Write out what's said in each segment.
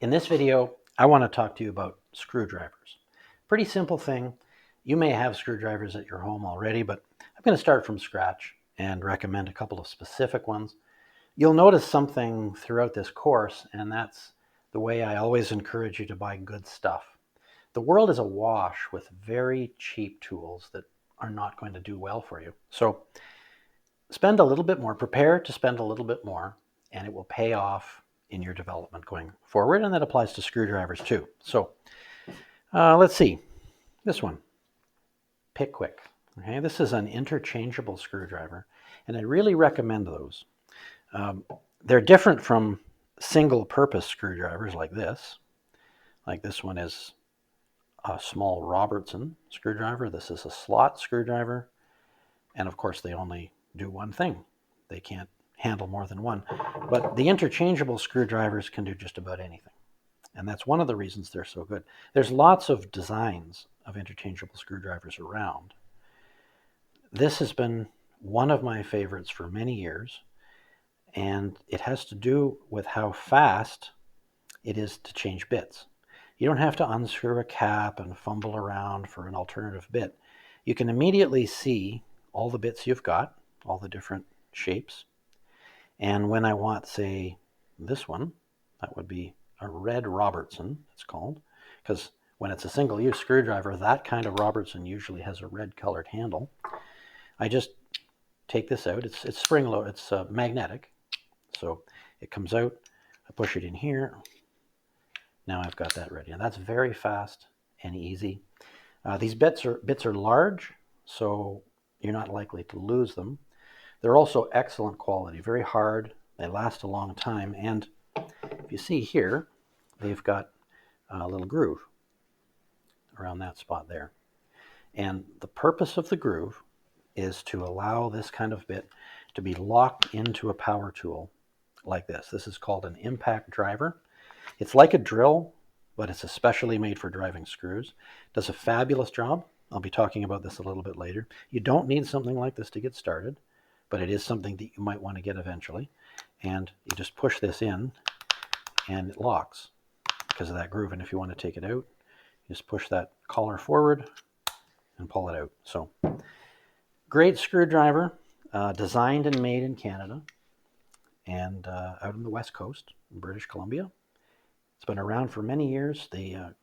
In this video, I want to talk to you about screwdrivers. Pretty simple thing. You may have screwdrivers at your home already, but I'm going to start from scratch and recommend a couple of specific ones. You'll notice something throughout this course, and that's the way I always encourage you to buy good stuff. The world is awash with very cheap tools that are not going to do well for you. So spend a little bit more, prepare to spend a little bit more, and it will pay off in your development going forward, and that applies to screwdrivers too. So let's see, this one, Pickwick. Okay, this is an interchangeable screwdriver, and I really recommend those. They're different from single-purpose screwdrivers like this. Like this one is a small Robertson screwdriver. This is a slot screwdriver, and of course they only do one thing. They can't handle more than one. But the interchangeable screwdrivers can do just about anything. And that's one of the reasons they're so good. There's lots of designs of interchangeable screwdrivers around. This has been one of my favorites for many years, and it has to do with how fast it is to change bits. You don't have to unscrew a cap and fumble around for an alternative bit. You can immediately see all the bits you've got, all the different shapes. And when I want, say, this one, that would be a red Robertson, it's called, because when it's a single-use screwdriver, that kind of Robertson usually has a red-colored handle. I just take this out. It's spring-loaded. It's magnetic, so it comes out. I push it in here. Now I've got that ready, and that's very fast and easy. These bits are large, so you're not likely to lose them. They're also excellent quality, very hard. They last a long time, and if you see here, they've got a little groove around that spot there. And the purpose of the groove is to allow this kind of bit to be locked into a power tool like this. This is called an impact driver. It's like a drill, but it's especially made for driving screws. It does a fabulous job. I'll be talking about this a little bit later. You don't need something like this to get started, but it is something that you might want to get eventually. And you just push this in, and it locks because of that groove. And if you want to take it out, you just push that collar forward and pull it out. So great screwdriver, designed and made in Canada and out on the West Coast in British Columbia. It's been around for many years. The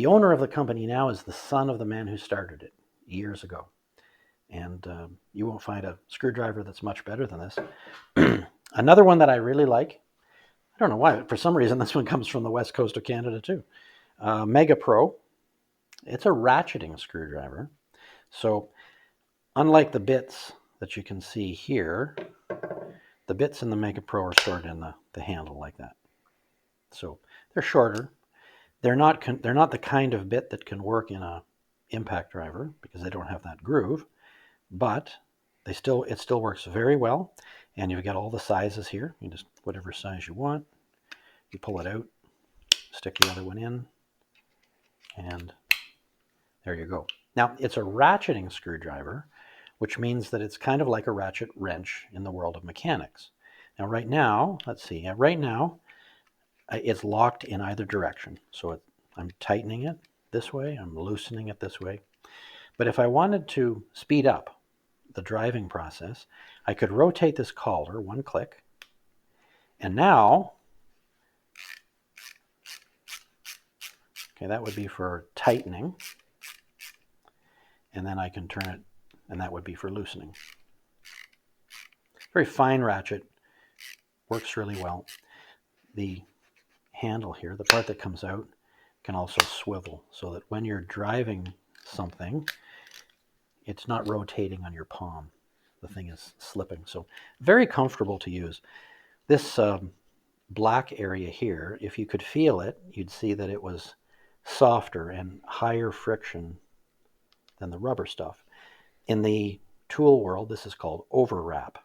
owner of the company now is the son of the man who started it years ago. And you won't find a screwdriver that's much better than this. Another one that I really like, I don't know why, but for some reason this one comes from the West Coast of Canada too. Mega Pro. It's a ratcheting screwdriver. So unlike the bits that you can see here, the bits in the Mega Pro are stored in the handle like that. So they're shorter. They're not the kind of bit that can work in a impact driver because they don't have that groove, but it still works very well. And you've got all the sizes here. You just whatever size you want. You pull it out, stick the other one in, and there you go. Now it's a ratcheting screwdriver, which means that it's kind of like a ratchet wrench in the world of mechanics. Now right now, let's see. Right now, it's locked in either direction. So I'm tightening it this way, I'm loosening it this way. But if I wanted to speed up the driving process, I could rotate this collar one click, and now, okay, that would be for tightening, and then I can turn it, and that would be for loosening. Very fine ratchet, works really well. The handle here, the part that comes out, can also swivel so that when you're driving something, it's not rotating on your palm. The thing is slipping. So very comfortable to use. This black area here, if you could feel it, you'd see that it was softer and higher friction than the rubber stuff. In the tool world, this is called overwrap.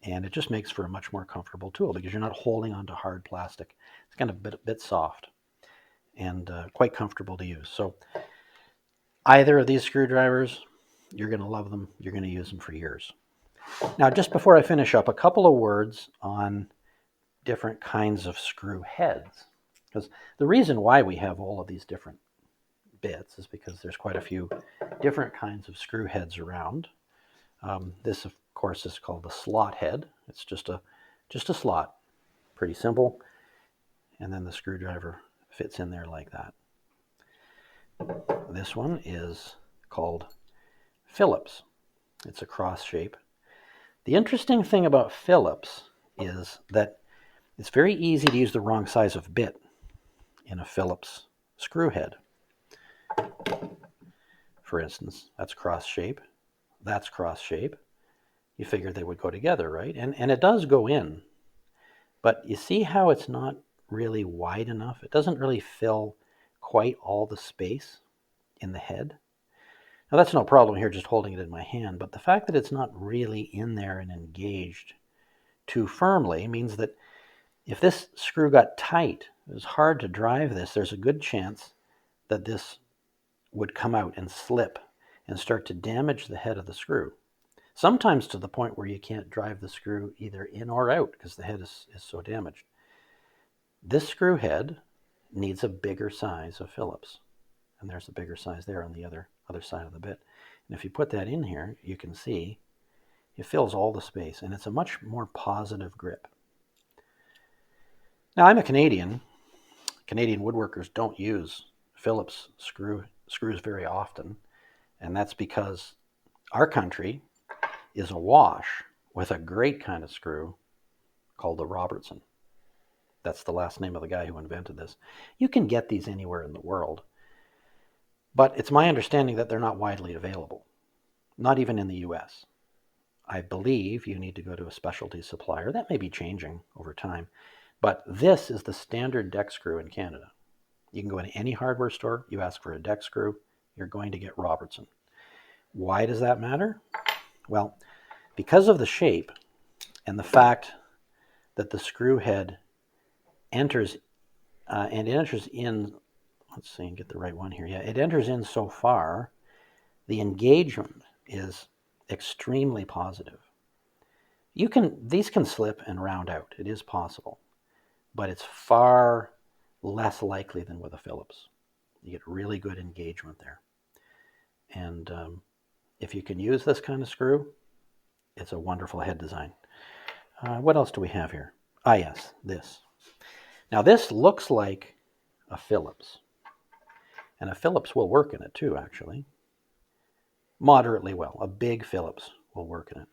And it just makes for a much more comfortable tool because you're not holding onto hard plastic. It's kind of a bit soft and quite comfortable to use. So either of these screwdrivers, you're going to love them. You're going to use them for years. Now, just before I finish up, a couple of words on different kinds of screw heads. Because the reason why we have all of these different bits is because there's quite a few different kinds of screw heads around. This, of course, is called the slot head. It's just a slot, pretty simple, and then the screwdriver fits in there like that. This one is called Phillips. It's a cross shape. The interesting thing about Phillips is that it's very easy to use the wrong size of bit in a Phillips screw head. For instance, that's cross shape, that's cross shape. You figured they would go together, right? And it does go in, but you see how it's not really wide enough? It doesn't really fill quite all the space in the head. Now that's no problem here just holding it in my hand, but the fact that it's not really in there and engaged too firmly means that if this screw got tight, it was hard to drive this, there's a good chance that this would come out and slip and start to damage the head of the screw. Sometimes to the point where you can't drive the screw either in or out because the head is so damaged. This screw head needs a bigger size of Phillips. And there's a bigger size there on the other side of the bit. And if you put that in here, you can see it fills all the space, and it's a much more positive grip. Now, I'm a Canadian. Canadian woodworkers don't use Phillips screws very often, and that's because our country is awash with a great kind of screw called the Robertson. That's the last name of the guy who invented this. You can get these anywhere in the world, but it's my understanding that they're not widely available, not even in the US. I believe you need to go to a specialty supplier. That may be changing over time, but this is the standard deck screw in Canada. You can go into any hardware store, you ask for a deck screw, you're going to get Robertson. Why does that matter? Well, because of the shape and the fact that the screw head enters in, let's see and get the right one here. Yeah, it enters in so far, the engagement is extremely positive. These can slip and round out. It is possible, but it's far less likely than with a Phillips. You get really good engagement there. And if you can use this kind of screw, it's a wonderful head design. What else do we have here? Ah, yes, this. Now this looks like a Phillips. And a Phillips will work in it too, actually. Moderately well. A big Phillips will work in it.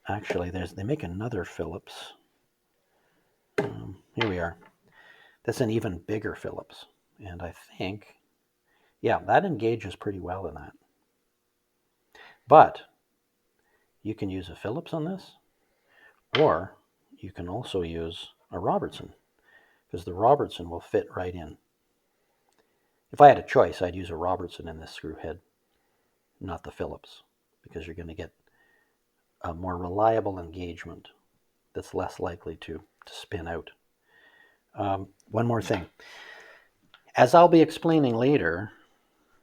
Actually, they make another Phillips. Here we are. That's an even bigger Phillips. And I think, yeah, that engages pretty well in that. But you can use a Phillips on this, or you can also use a Robertson, because the Robertson will fit right in. If I had a choice, I'd use a Robertson in this screw head, not the Phillips, because you're going to get a more reliable engagement that's less likely to spin out. One more thing. As I'll be explaining later,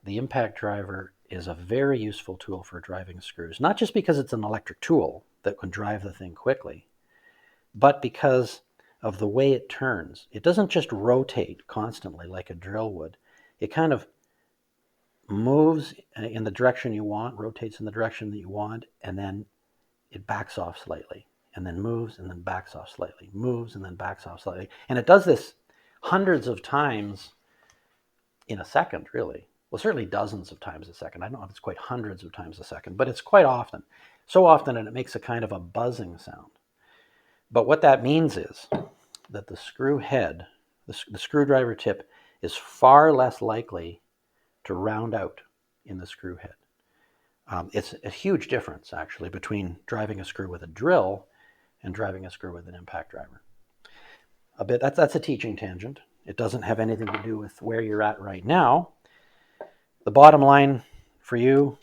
the impact driver is a very useful tool for driving screws, not just because it's an electric tool that can drive the thing quickly, but because of the way it turns. It doesn't just rotate constantly like a drill would. It kind of moves in the direction you want, rotates in the direction that you want, and then it backs off slightly, and then moves and then backs off slightly, moves and then backs off slightly. And it does this hundreds of times in a second, really. Well, certainly dozens of times a second. I don't know if it's quite hundreds of times a second, but it's quite often. So often, and it makes a kind of a buzzing sound. But what that means is that the screw head, the screwdriver tip, is far less likely to round out in the screw head. It's a huge difference, actually, between driving a screw with a drill and driving a screw with an impact driver. That's a teaching tangent. It doesn't have anything to do with where you're at right now. The bottom line for you,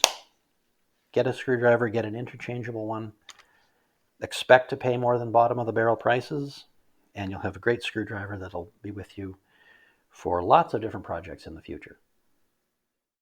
get a screwdriver, get an interchangeable one. Expect to pay more than bottom of the barrel prices, and you'll have a great screwdriver that'll be with you for lots of different projects in the future.